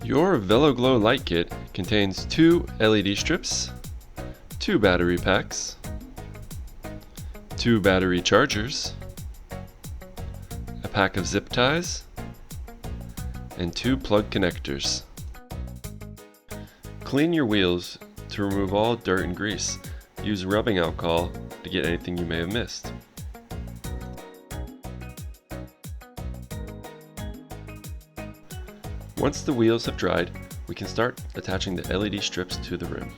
Your Veloglow light kit contains 2 LED strips, 2 battery packs, 2 battery chargers, a pack of zip ties, and 2 plug connectors. Clean your wheels to remove all dirt and grease. Use rubbing alcohol to get anything you may have missed. Once the wheels have dried, we can start attaching the LED strips to the rim.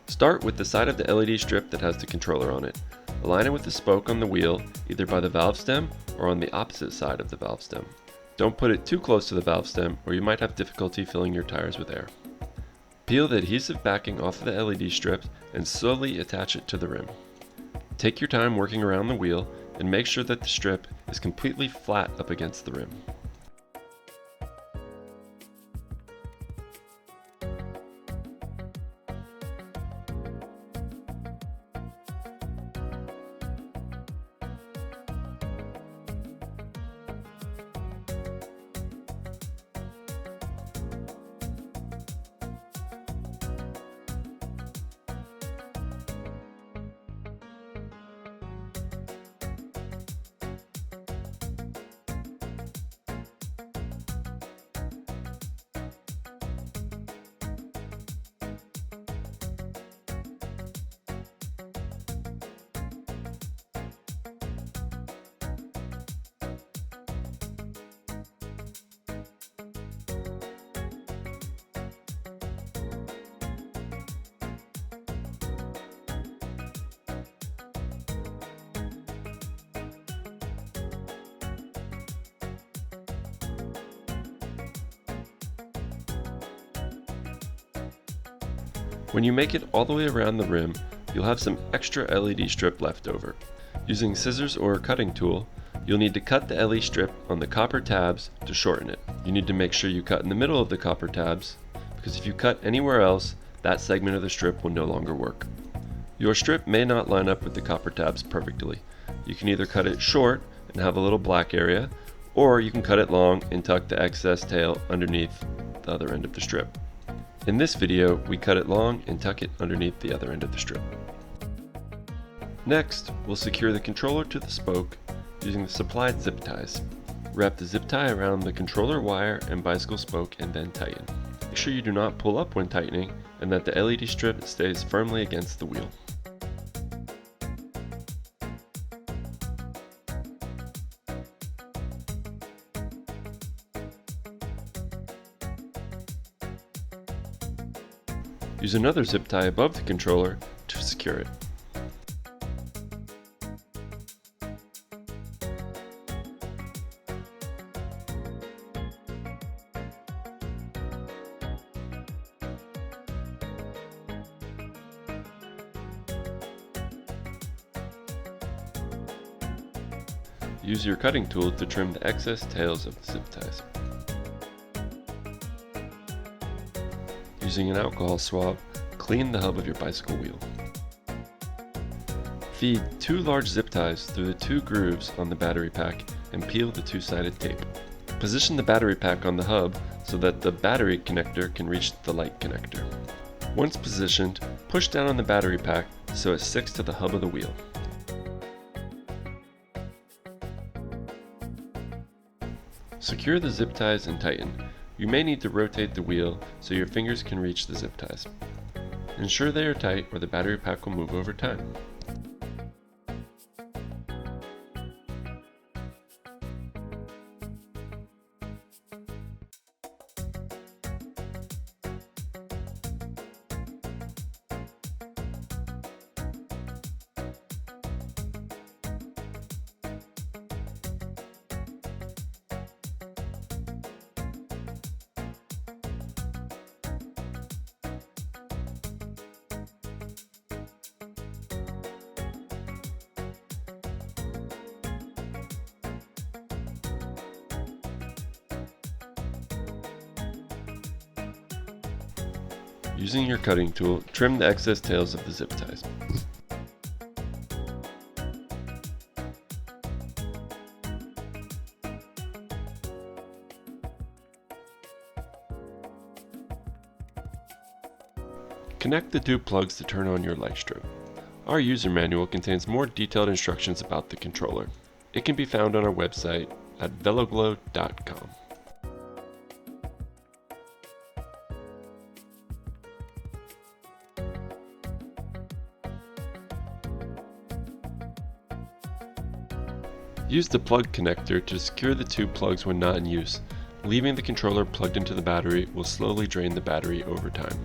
Start with the side of the LED strip that has the controller on it. Align it with the spoke on the wheel, either by the valve stem or on the opposite side of the valve stem. Don't put it too close to the valve stem or you might have difficulty filling your tires with air. Peel the adhesive backing off of the LED strips and slowly attach it to the rim. Take your time working around the wheel and make sure that the strip is completely flat up against the rim. When you make it all the way around the rim, you'll have some extra LED strip left over. Using scissors or a cutting tool, you'll need to cut the LED strip on the copper tabs to shorten it. You need to make sure you cut in the middle of the copper tabs, because if you cut anywhere else, that segment of the strip will no longer work. Your strip may not line up with the copper tabs perfectly. You can either cut it short and have a little black area, or you can cut it long and tuck the excess tail underneath the other end of the strip. In this video, we cut it long and tuck it underneath the other end of the strip. Next, we'll secure the controller to the spoke using the supplied zip ties. Wrap the zip tie around the controller wire and bicycle spoke and then tighten. Make sure you do not pull up when tightening and that the LED strip stays firmly against the wheel. Use another zip tie above the controller to secure it. Use your cutting tool to trim the excess tails of the zip ties. Using an alcohol swab, clean the hub of your bicycle wheel. Feed 2 large zip ties through the 2 grooves on the battery pack and peel the 2-sided tape. Position the battery pack on the hub so that the battery connector can reach the light connector. Once positioned, push down on the battery pack so it sticks to the hub of the wheel. Secure the zip ties and tighten. You may need to rotate the wheel so your fingers can reach the zip ties. Ensure they are tight or the battery pack will move over time. Using your cutting tool, trim the excess tails of the zip ties. Connect the two plugs to turn on your light strip. Our user manual contains more detailed instructions about the controller. It can be found on our website at veloglow.com. Use the plug connector to secure the two plugs when not in use. Leaving the controller plugged into the battery will slowly drain the battery over time.